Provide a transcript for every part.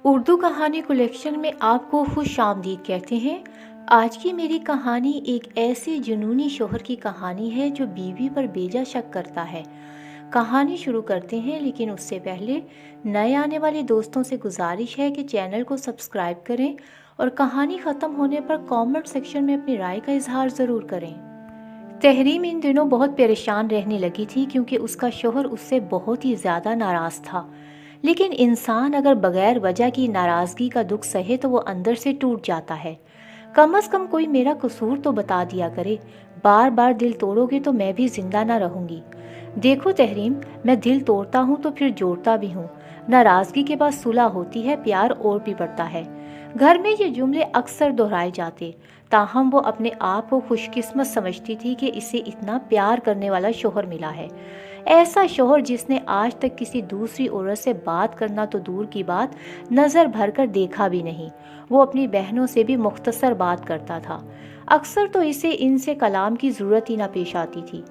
اردو کہانی کلیکشن میں آپ کو خوش آمدید کہتے ہیں۔ آج کی میری کہانی ایک ایسے جنونی شوہر کی کہانی ہے جو بیوی پر بیجا شک کرتا ہے۔ کہانی شروع کرتے ہیں، لیکن اس سے پہلے نئے آنے والے دوستوں سے گزارش ہے کہ چینل کو سبسکرائب کریں اور کہانی ختم ہونے پر کامنٹ سیکشن میں اپنی رائے کا اظہار ضرور کریں۔ تحریم ان دنوں بہت پریشان رہنے لگی تھی کیونکہ اس کا شوہر اس سے بہت ہی زیادہ ناراض تھا۔ لیکن انسان اگر بغیر وجہ کی ناراضگی کا دکھ سہے تو وہ اندر سے ٹوٹ جاتا ہے۔ کم از کم کوئی میرا قصور تو بتا دیا کرے، بار بار دل توڑو گے تو میں بھی زندہ نہ رہوں گی۔ دیکھو تحریم، میں دل توڑتا ہوں تو پھر جوڑتا بھی ہوں۔ ناراضگی کے بعد صلح ہوتی ہے، پیار اور بھی بڑھتا ہے۔ گھر میں یہ جملے اکثر دہرائے جاتے، تاہم وہ اپنے آپ کو خوش قسمت سمجھتی تھی کہ اسے اتنا پیار کرنے والا شوہر ملا ہے۔ ایسا شوہر جس نے آج تک کسی دوسری عورت سے بات کرنا تو دور کی بات، نظر بھر کر دیکھا بھی نہیں۔ وہ اپنی بہنوں سے بھی مختصر بات کرتا تھا، اکثر تو اسے ان سے کلام کی ضرورت ہی نہ پیش آتی تھی۔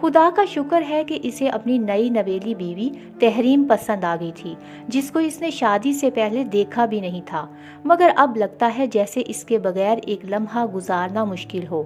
خدا کا شکر ہے کہ اسے اپنی نئی نویلی بیوی تحریم پسند آ گئی تھی، جس کو اس نے شادی سے پہلے دیکھا بھی نہیں تھا، مگر اب لگتا ہے جیسے اس کے بغیر ایک لمحہ گزارنا مشکل ہو۔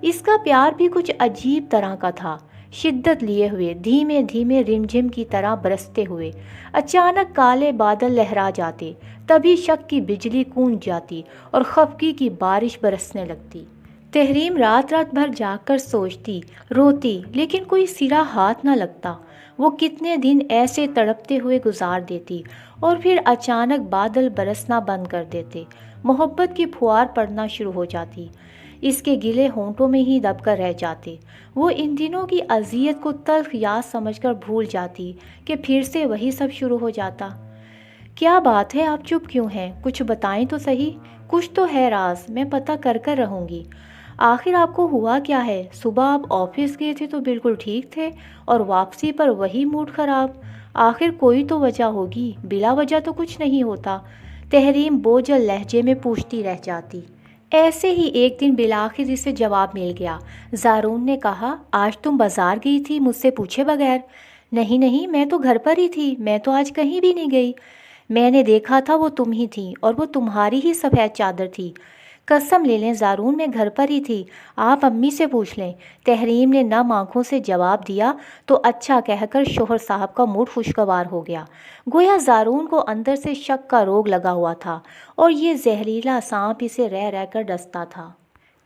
اس کا پیار بھی کچھ عجیب طرح کا تھا، شدت لیے ہوئے، دھیمے دھیمے رمجھم کی طرح برستے ہوئے۔ اچانک کالے بادل لہرا جاتے، تبھی شک کی بجلی گونج جاتی اور خفگی کی بارش برسنے لگتی۔ تحریم رات رات بھر جاگ کر سوچتی، روتی، لیکن کوئی سرا ہاتھ نہ لگتا۔ وہ کتنے دن ایسے تڑپتے ہوئے گزار دیتی اور پھر اچانک بادل برسنا بند کر دیتے، محبت کی پھوار پڑنا شروع ہو جاتی۔ اس کے گلے ہونٹوں میں ہی دب کر رہ جاتے۔ وہ ان دنوں کی اذیت کو تلخ یاد سمجھ کر بھول جاتی کہ پھر سے وہی سب شروع ہو جاتا۔ کیا بات ہے، آپ چپ کیوں ہیں؟ کچھ بتائیں تو صحیح، کچھ تو ہے راز، میں پتہ کر رہوں گی۔ آخر آپ کو ہوا کیا ہے؟ صبح آپ آفس گئے تھے تو بالکل ٹھیک تھے اور واپسی پر وہی موڈ خراب۔ آخر کوئی تو وجہ ہوگی، بلا وجہ تو کچھ نہیں ہوتا۔ تحریم بوجھل لہجے میں پوچھتی رہ جاتی۔ ایسے ہی ایک دن بالآخر اسے جواب مل گیا۔ زارون نے کہا، آج تم بازار گئی تھی مجھ سے پوچھے بغیر؟ نہیں، میں تو گھر پر ہی تھی، میں تو آج کہیں بھی نہیں گئی۔ میں نے دیکھا تھا وہ تم ہی تھی، اور وہ تمہاری ہی سفید چادر تھی۔ قسم لے لیں زارون، میں گھر پر ہی تھی، آپ امی سے پوچھ لیں۔ تحریم نے نم آنکھوں سے جواب دیا تو اچھا کہہ کر شوہر صاحب کا موڈ خوشگوار ہو گیا۔ گویا زارون کو اندر سے شک کا روگ لگا ہوا تھا اور یہ زہریلا سانپ اسے رہ رہ کر ڈستا تھا۔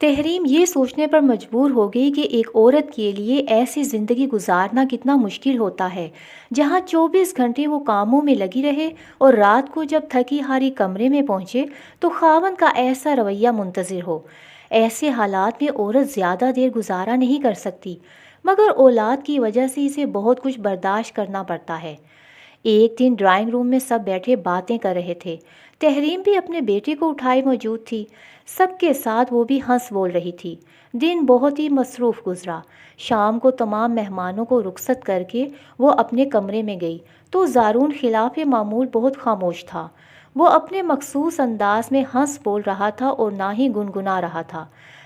تحریم یہ سوچنے پر مجبور ہو گئی کہ ایک عورت کے لیے ایسی زندگی گزارنا کتنا مشکل ہوتا ہے جہاں 24 گھنٹے وہ کاموں میں لگی رہے اور رات کو جب تھکی ہاری کمرے میں پہنچے تو خاوند کا ایسا رویہ منتظر ہو۔ ایسے حالات میں عورت زیادہ دیر گزارا نہیں کر سکتی، مگر اولاد کی وجہ سے اسے بہت کچھ برداشت کرنا پڑتا ہے۔ ایک دن ڈرائنگ روم میں سب بیٹھے باتیں کر رہے تھے۔ تحریم بھی اپنے بیٹے کو اٹھائے موجود تھی، سب کے ساتھ وہ بھی ہنس بول رہی تھی۔ دن بہت ہی مصروف گزرا۔ شام کو تمام مہمانوں کو رخصت کر کے وہ اپنے کمرے میں گئی تو زارون خلاف معمول بہت خاموش تھا۔ وہ اپنے مخصوص انداز میں ہنس بول رہا تھا اور نہ ہی گنگنا رہا تھا۔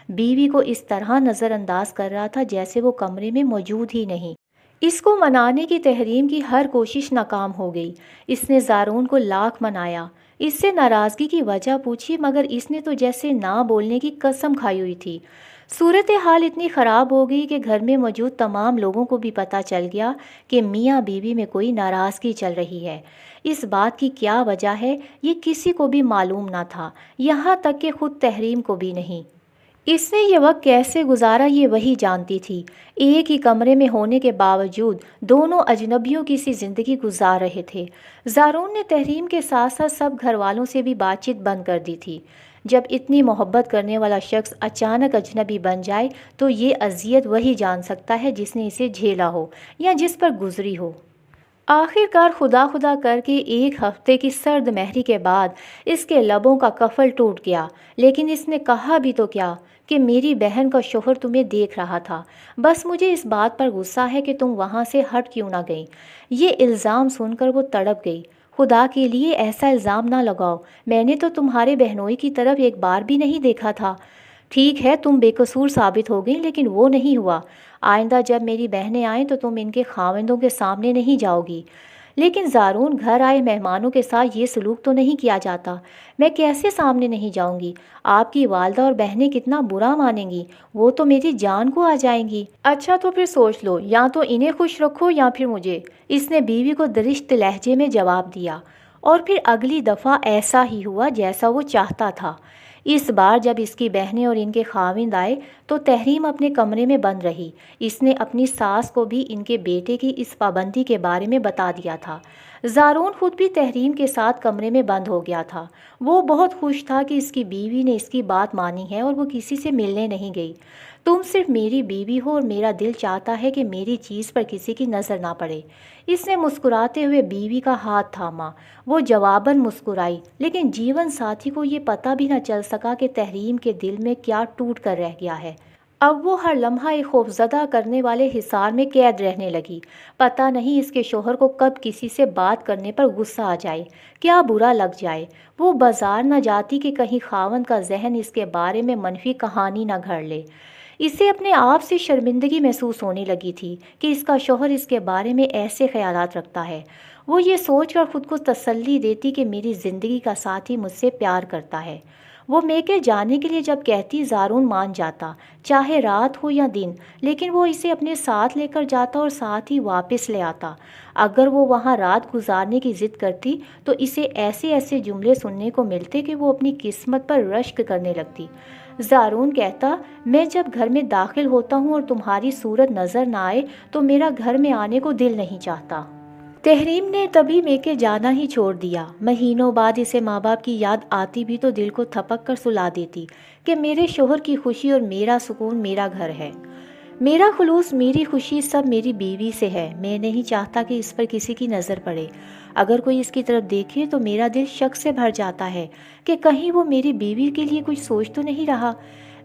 بیوی کو اس طرح نظر انداز کر رہا تھا جیسے وہ کمرے میں موجود ہی نہیں۔ اس کو منانے کی تحریم کی ہر کوشش ناکام ہو گئی۔ اس نے زارون کو لاکھ منایا، اس سے ناراضگی کی وجہ پوچھی، مگر اس نے تو جیسے نہ بولنے کی قسم کھائی ہوئی تھی۔ صورتحال اتنی خراب ہو گئی کہ گھر میں موجود تمام لوگوں کو بھی پتہ چل گیا کہ میاں بیوی میں کوئی ناراضگی چل رہی ہے۔ اس بات کی کیا وجہ ہے یہ کسی کو بھی معلوم نہ تھا، یہاں تک کہ خود تحریم کو بھی نہیں۔ اس نے یہ وقت کیسے گزارا یہ وہی جانتی تھی۔ ایک ہی کمرے میں ہونے کے باوجود دونوں اجنبیوں کی سی زندگی گزار رہے تھے۔ زارون نے تحریم کے ساتھ ساتھ سب گھر والوں سے بھی بات چیت بند کر دی تھی۔ جب اتنی محبت کرنے والا شخص اچانک اجنبی بن جائے تو یہ اذیت وہی جان سکتا ہے جس نے اسے جھیلا ہو یا جس پر گزری ہو۔ آخر کار خدا خدا کر کے ایک ہفتے کی سرد مہری کے بعد اس کے لبوں کا قفل ٹوٹ گیا، لیکن اس نے کہا بھی تو کیا کہ میری بہن کا شوہر تمہیں دیکھ رہا تھا، بس مجھے اس بات پر غصہ ہے کہ تم وہاں سے ہٹ کیوں نہ گئی۔ یہ الزام سن کر وہ تڑپ گئی۔ خدا کے لیے ایسا الزام نہ لگاؤ، میں نے تو تمہارے بہنوئی کی طرف ایک بار بھی نہیں دیکھا تھا۔ ٹھیک ہے تم بے قصور ثابت ہو گئی، لیکن وہ نہیں ہوا۔ آئندہ جب میری بہنیں آئیں تو تم ان کے خاوندوں کے سامنے نہیں جاؤ گی۔ لیکن زارون گھر آئے مہمانوں کے ساتھ یہ سلوک تو نہیں کیا جاتا۔ میں کیسے سامنے نہیں جاؤں گی؟ آپ کی والدہ اور بہنیں کتنا برا مانیں گی، وہ تو میری جان کو آ جائیں گی۔ اچھا تو پھر سوچ لو، یا تو انہیں خوش رکھو یا پھر مجھے، اس نے بیوی کو درشت لہجے میں جواب دیا۔ اور پھر اگلی دفعہ ایسا ہی ہوا جیسا وہ چاہتا تھا۔ اس بار جب اس کی بہنیں اور ان کے خاوند آئے تو تحریم اپنے کمرے میں بند رہی۔ اس نے اپنی ساس کو بھی ان کے بیٹے کی اس پابندی کے بارے میں بتا دیا تھا۔ زارون خود بھی تحریم کے ساتھ کمرے میں بند ہو گیا تھا۔ وہ بہت خوش تھا کہ اس کی بیوی نے اس کی بات مانی ہے اور وہ کسی سے ملنے نہیں گئی۔ تم صرف میری بیوی ہو اور میرا دل چاہتا ہے کہ میری چیز پر کسی کی نظر نہ پڑے۔ اس نے مسکراتے ہوئے بیوی کا ہاتھ تھاما۔ وہ جواباً مسکرائی، لیکن جیون ساتھی کو یہ پتہ بھی نہ چل سکا کہ تحریم کے دل میں کیا ٹوٹ کر رہ گیا ہے۔ اب وہ ہر لمحہ ایک خوفزدہ کرنے والے حصار میں قید رہنے لگی۔ پتہ نہیں اس کے شوہر کو کب کسی سے بات کرنے پر غصہ آ جائے، کیا برا لگ جائے۔ وہ بازار نہ جاتی کہ کہیں خاوند کا ذہن اس کے بارے میں منفی کہانی نہ گھڑ لے۔ اسے اپنے آپ سے شرمندگی محسوس ہونے لگی تھی کہ اس کا شوہر اس کے بارے میں ایسے خیالات رکھتا ہے۔ وہ یہ سوچ کر خود کو تسلی دیتی کہ میری زندگی کا ساتھی مجھ سے پیار کرتا ہے۔ وہ میکے جانے کے لیے جب کہتی زارون مان جاتا، چاہے رات ہو یا دن، لیکن وہ اسے اپنے ساتھ لے کر جاتا اور ساتھ ہی واپس لے آتا۔ اگر وہ وہاں رات گزارنے کی ضد کرتی تو اسے ایسے ایسے جملے سننے کو ملتے کہ وہ اپنی قسمت پر رشک کرنے لگتی۔ زارون کہتا، میں جب گھر میں داخل ہوتا ہوں اور تمہاری صورت نظر نہ آئے تو میرا گھر میں آنے کو دل نہیں چاہتا۔ تحریم نے تبھی میکے جانا ہی چھوڑ دیا۔ مہینوں بعد اسے ماں باپ کی یاد آتی بھی تو دل کو تھپک کر سلا دیتی کہ میرے شوہر کی خوشی اور میرا سکون میرا گھر ہے، میرا خلوص، میری خوشی سب میری بیوی سے ہے۔ میں نہیں چاہتا کہ اس پر کسی کی نظر پڑے۔ اگر کوئی اس کی طرف دیکھے تو میرا دل شک سے بھر جاتا ہے کہ کہیں وہ میری بیوی کے لیے کچھ سوچ تو نہیں رہا۔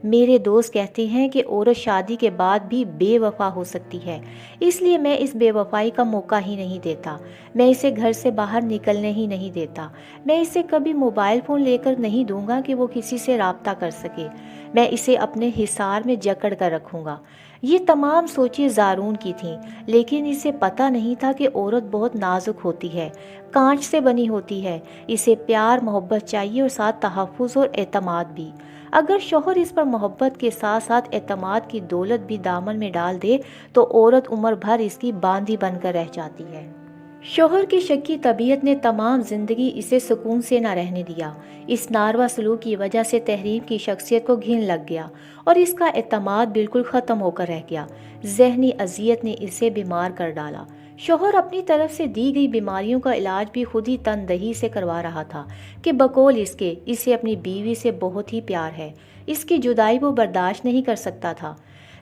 میرے دوست کہتے ہیں کہ عورت شادی کے بعد بھی بے وفا ہو سکتی ہے، اس لیے میں اس بے وفائی کا موقع ہی نہیں دیتا۔ میں اسے گھر سے باہر نکلنے ہی نہیں دیتا۔ میں اسے کبھی موبائل فون لے کر نہیں دوں گا کہ وہ کسی سے رابطہ کر سکے۔ میں اسے اپنے حصار میں جکڑ کر رکھوں گا۔ یہ تمام سوچیں زارون کی تھیں، لیکن اسے پتہ نہیں تھا کہ عورت بہت نازک ہوتی ہے، کانچ سے بنی ہوتی ہے۔ اسے پیار محبت چاہیے اور ساتھ تحفظ اور اعتماد بھی۔ اگر شوہر اس پر محبت کے ساتھ ساتھ اعتماد کی دولت بھی دامن میں ڈال دے تو عورت عمر بھر اس کی باندھی بن کر رہ جاتی ہے۔ شوہر کی شکی طبیعت نے تمام زندگی اسے سکون سے نہ رہنے دیا۔ اس ناروا سلوک کی وجہ سے تحریم کی شخصیت کو گھن لگ گیا اور اس کا اعتماد بالکل ختم ہو کر رہ گیا۔ ذہنی اذیت نے اسے بیمار کر ڈالا۔ شوہر اپنی طرف سے دی گئی بیماریوں کا علاج بھی خود ہی تندہی سے کروا رہا تھا کہ بقول اس کے اسے اپنی بیوی سے بہت ہی پیار ہے، اس کی جدائی وہ برداشت نہیں کر سکتا تھا۔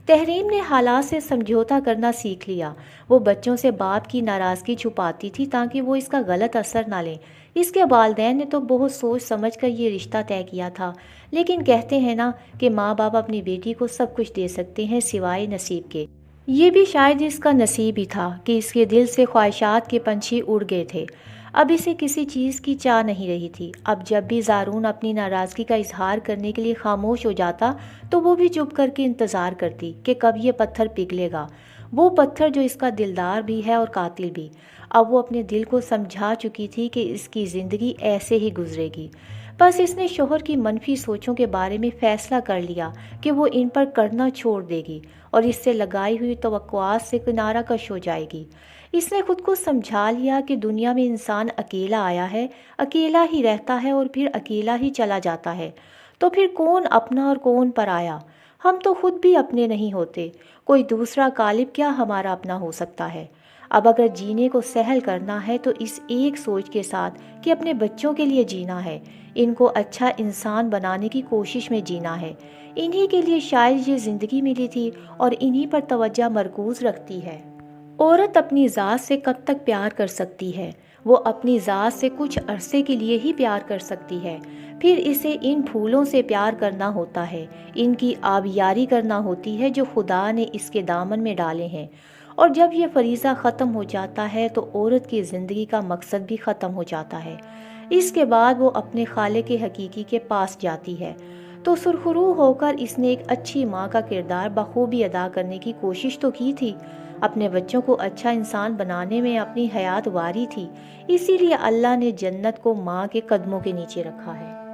تحریم نے حالات سے سمجھوتا کرنا سیکھ لیا۔ وہ بچوں سے باپ کی ناراضگی چھپاتی تھی تاکہ وہ اس کا غلط اثر نہ لیں۔ اس کے والدین نے تو بہت سوچ سمجھ کر یہ رشتہ طے کیا تھا، لیکن کہتے ہیں نا کہ ماں باپ اپنی بیٹی کو سب کچھ دے سکتے ہیں سوائے نصیب کے۔ یہ بھی شاید اس کا نصیب ہی تھا کہ اس کے دل سے خواہشات کے پنچھی اڑ گئے تھے۔ اب اسے کسی چیز کی چاہ نہیں رہی تھی۔ اب جب بھی زارون اپنی ناراضگی کا اظہار کرنے کے لیے خاموش ہو جاتا تو وہ بھی چپ کر کے انتظار کرتی کہ کب یہ پتھر پگھلے گا، وہ پتھر جو اس کا دلدار بھی ہے اور قاتل بھی۔ اب وہ اپنے دل کو سمجھا چکی تھی کہ اس کی زندگی ایسے ہی گزرے گی۔ بس اس نے شوہر کی منفی سوچوں کے بارے میں فیصلہ کر لیا کہ وہ ان پر کرنا چھوڑ دے گی اور اس سے لگائی ہوئی توقعات سے کنارہ کش ہو جائے گی۔ اس نے خود کو سمجھا لیا کہ دنیا میں انسان اکیلا آیا ہے، اکیلا ہی رہتا ہے اور پھر اکیلا ہی چلا جاتا ہے۔ تو پھر کون اپنا اور کون پرایا؟ ہم تو خود بھی اپنے نہیں ہوتے، کوئی دوسرا غالب کیا ہمارا اپنا ہو سکتا ہے؟ اب اگر جینے کو سہل کرنا ہے تو اس ایک سوچ کے ساتھ کہ اپنے بچوں کے لیے جینا ہے، ان کو اچھا انسان بنانے کی کوشش میں جینا ہے۔ انہی کے لیے شاید یہ زندگی ملی تھی اور انہی پر توجہ مرکوز رکھتی ہے۔ عورت اپنی ذات سے کب تک پیار کر سکتی ہے؟ وہ اپنی ذات سے کچھ عرصے کے لیے ہی پیار کر سکتی ہے، پھر اسے ان پھولوں سے پیار کرنا ہوتا ہے، ان کی آبیاری کرنا ہوتی ہے جو خدا نے اس کے دامن میں ڈالے ہیں۔ اور جب یہ فریضہ ختم ہو جاتا ہے تو عورت کی زندگی کا مقصد بھی ختم ہو جاتا ہے۔ اس کے بعد وہ اپنے خالق حقیقی کے پاس جاتی ہے۔ تو سرخرو ہو کر اس نے ایک اچھی ماں کا کردار بخوبی ادا کرنے کی کوشش تو کی تھی، اپنے بچوں کو اچھا انسان بنانے میں اپنی حیات واری تھی، اسی لیے اللہ نے جنت کو ماں کے قدموں کے نیچے رکھا ہے۔